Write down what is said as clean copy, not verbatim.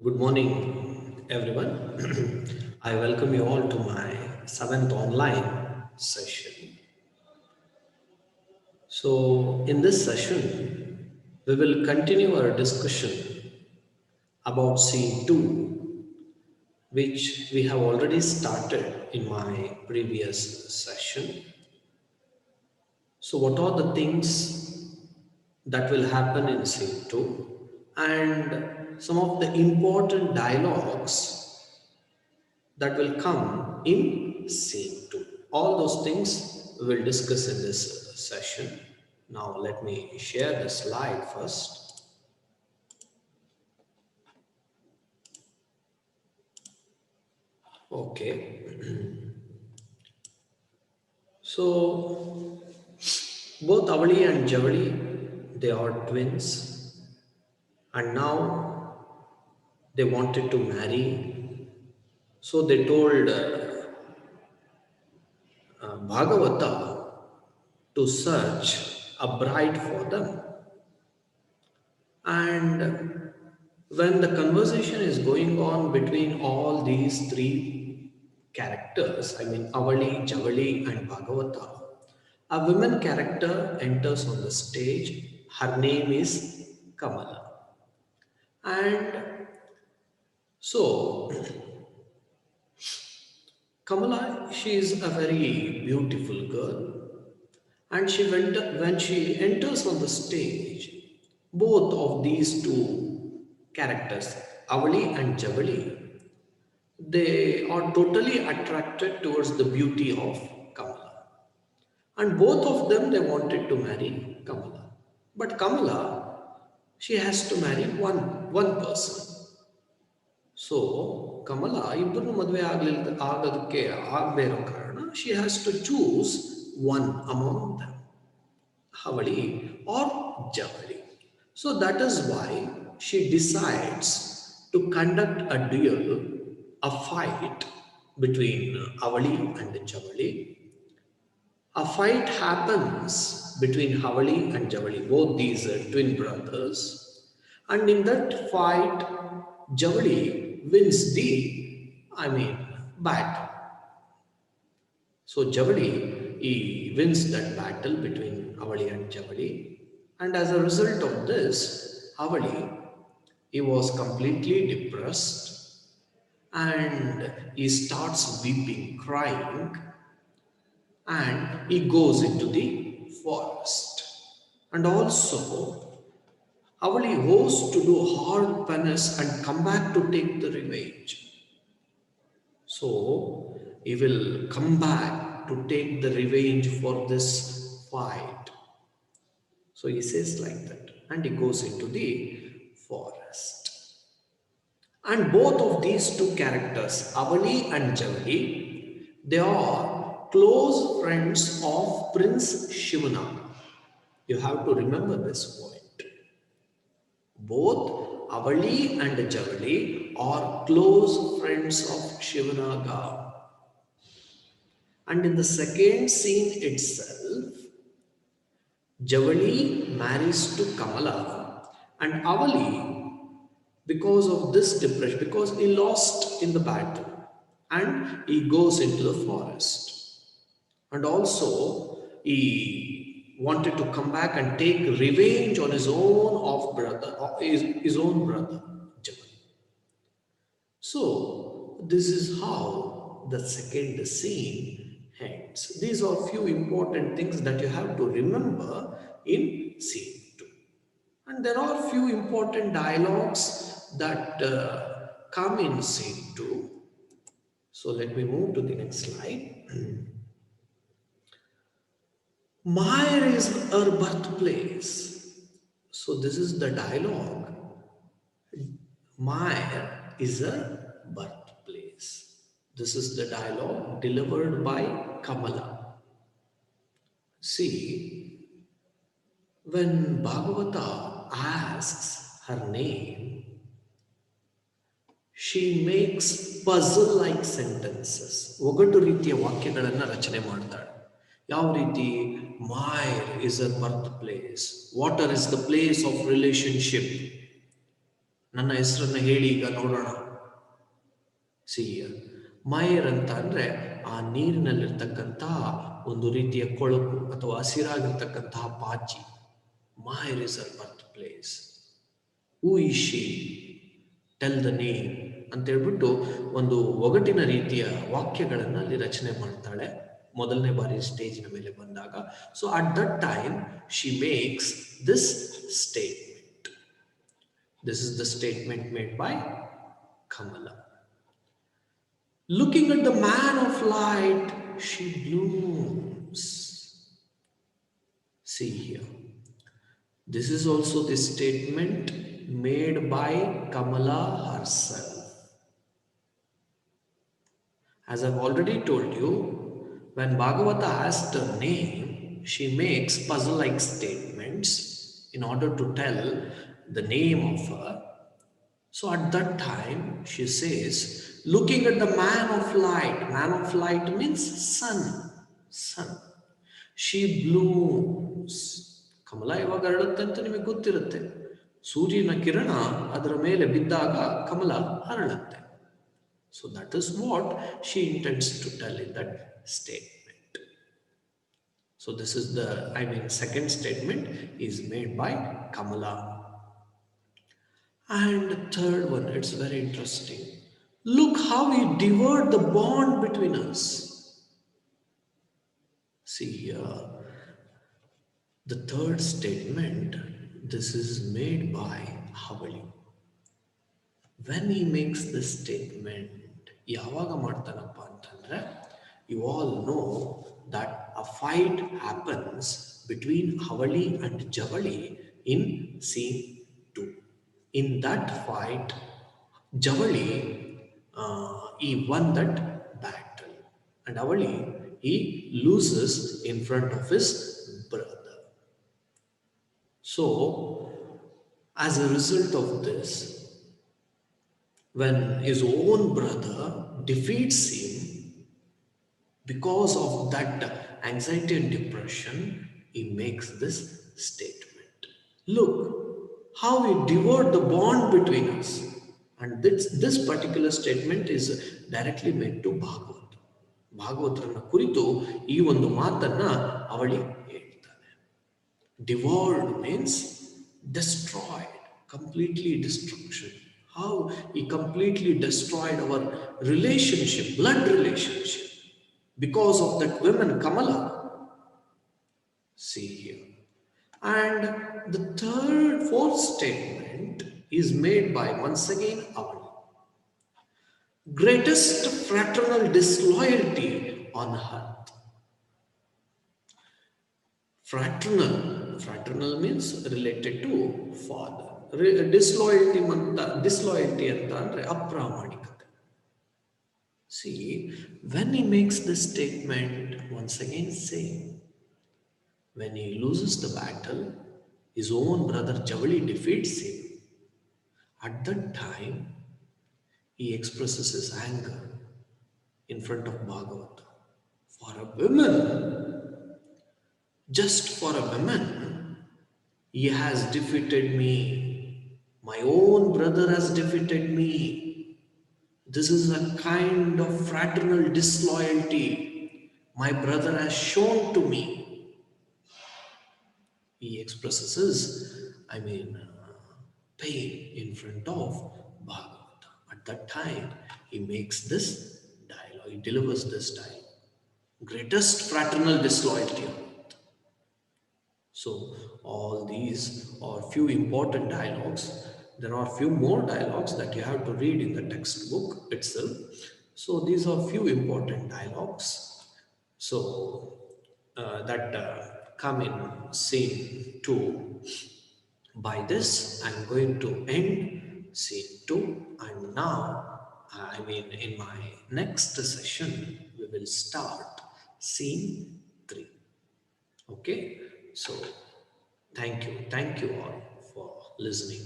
Good morning, everyone. I welcome you all to my seventh online session. So, in this session, we will continue our discussion about scene 2, which we have already started in my previous session. So, what are the things that will happen in scene 2? And some of the important dialogues that will come in scene 2. All those things we will discuss in this session. Now let me share the slide first. Okay. So both Avali and Javali, they are twins, and now they wanted to marry. So they told Bhagavata to search a bride for them. And when the conversation is going on between all these three characters, I mean Avali, Javali, and Bhagavata, a women character enters on the stage. Her name is Kamala. And so, Kamala, she is a very beautiful girl. And when she enters on the stage, both of these two characters, Avali and Javali, they are totally attracted towards the beauty of Kamala. And both of them, they wanted to marry Kamala. But Kamala, she has to marry one person. So Kamala ಇಬ್ಬರನ್ನು ಮದುವೆ ಆಗೋದಕ್ಕೆ ಆಗದೇ ಇರೋ ಕಾರಣ she has to choose one among them, Havali or Javali. So that is why she decides to conduct a duel, a fight between Avali and Javali. A fight happens between Havali and Javali, both these twin brothers. And in that fight, Javali wins battle. So Javali, he wins that battle between Avali and Javali. And as a result of this, Avali, he was completely depressed and he starts weeping, crying, and he goes into the forest. And also, Avali goes to do hard penance and come back to take the revenge. So, he will come back to take the revenge for this fight. So, he says like that, and he goes into the forest. And both of these two characters, Avali and Javali, they are close friends of Prince Shivana. You have to remember this point. Both Avali and Javali are close friends of Shivanaga. And in the second scene itself, Javali marries to Kamala, and Avali, because of this depression, because he lost in the battle, and he goes into the forest. And also, he wanted to come back and take revenge on his own his own brother, Javali. So, this is how the second scene ends. These are few important things that you have to remember in scene 2. And there are few important dialogues that come in scene 2. So, let me move to the next slide. Mayer is her birthplace. So, this is the dialogue. Mayer is her birthplace. This is the dialogue delivered by Kamala. See, when Bhagavata asks her name, she makes puzzle-like sentences. ಒಗಟು ರೀತಿಯ ವಾಕ್ಯಗಳನ್ನು ರಚನೆ ಮಾಡ್ತಾಳೆ. ಯಾವ ರೀತಿ? Mire is her birthplace. Water is the place of relationship. ನನ್ನ ಹೆಸರನ್ನು ಹೇಳಿ ಈಗ ನೋಡೋಣ. ಸಿ ಮೈರ್ ಅಂತ ಅಂದರೆ ಆ ನೀರಿನಲ್ಲಿರ್ತಕ್ಕಂತಹ ಒಂದು ರೀತಿಯ ಕೊಳಕು ಅಥವಾ ಹಸಿರಾಗಿರ್ತಕ್ಕಂತಹ ಪಾಚಿ. Mire is her birth place. Who is she, tell the name ಅಂತ ಹೇಳ್ಬಿಟ್ಟು ಒಂದು ಒಗಟಿನ ರೀತಿಯ ವಾಕ್ಯಗಳನ್ನು ಅಲ್ಲಿ ರಚನೆ ಮಾಡ್ತಾಳೆ ಮೊದಲನೇ ಬಾರಿ ಸ್ಟೇಜಿನ ಮೇಲೆ ಬಂದಾಗ. So at that time she makes this statement. This is the statement made by Kamala. Looking at the man of light, she blooms. See here. This is also the statement made by Kamala herself. As I've already told you, when Bhagavata asks her name, she makes puzzle-like statements in order to tell the name of her. So at that time, she says, looking at the man of light. Man of light means sun. Sun. She blooms. ಕಮಲ ಯಾವಾಗ ಅರಳುತ್ತೆ ಅಂತ ನಿಮಗೆ ಗೊತ್ತಿರುತ್ತೆ. ಸೂರ್ಯನ ಕಿರಣ ಅದರ ಮೇಲೆ ಬಿದ್ದಾಗ ಕಮಲ ಅರಳುತ್ತೆ. So that is what she intends to tell in that statement. So this is the, second statement is made by Kamala. And the third one, it's very interesting. Look how we devoured the bond between us. See here, the third statement, this is made by Havali. When he makes this statement, ಯಾವಾಗ ಮಾಡ್ತಾನಪ್ಪ ಅಂತಂದ್ರೆ, you all know that a fight happens between Havali and Javali in scene 2. In that fight, Javali, he won that battle, and Avali, he loses in front of his brother. So, as a result of this, when his own brother defeats him, because of that anxiety and depression, he makes this statement. Look, how we devoured the bond between us. And this particular statement is directly made to Bhagavad. ಭಾಗವತರನ್ನ ಕುರಿತು ಈ ಒಂದು ಮಾತನ್ನ ಅವಳಿ ಹೇಳ್ತಾನೆ. Devoured means destroyed, completely destruction. How he completely destroyed our relationship, blood relationship, because of that woman Kamala. See here. And the fourth statement is made by, once again, Avali. Greatest fraternal disloyalty on earth. Fraternal means related to father. Disloyalty anta andre ಅಪ್ರಾಮಾಣಿಕತೆ. See, when he makes this statement, once again same. When he loses the battle, his own brother Javali defeats him. At that time, he expresses his anger in front of Bhagavata. For a woman, just for a woman, he has defeated me. My own brother has defeated me. This is a kind of fraternal disloyalty my brother has shown to me. He expresses his, pain in front of Bhagavata. At that time, he makes this dialogue, he delivers this dialogue. Greatest fraternal disloyalty. So, all these are few important dialogues. There are few more dialogues that you have to read in the textbook itself. So, these are few important dialogues. So, that come in scene 2. By this, I'm going to end scene 2, and now, in my next session, we will start scene 3. Okay? So, thank you all for listening.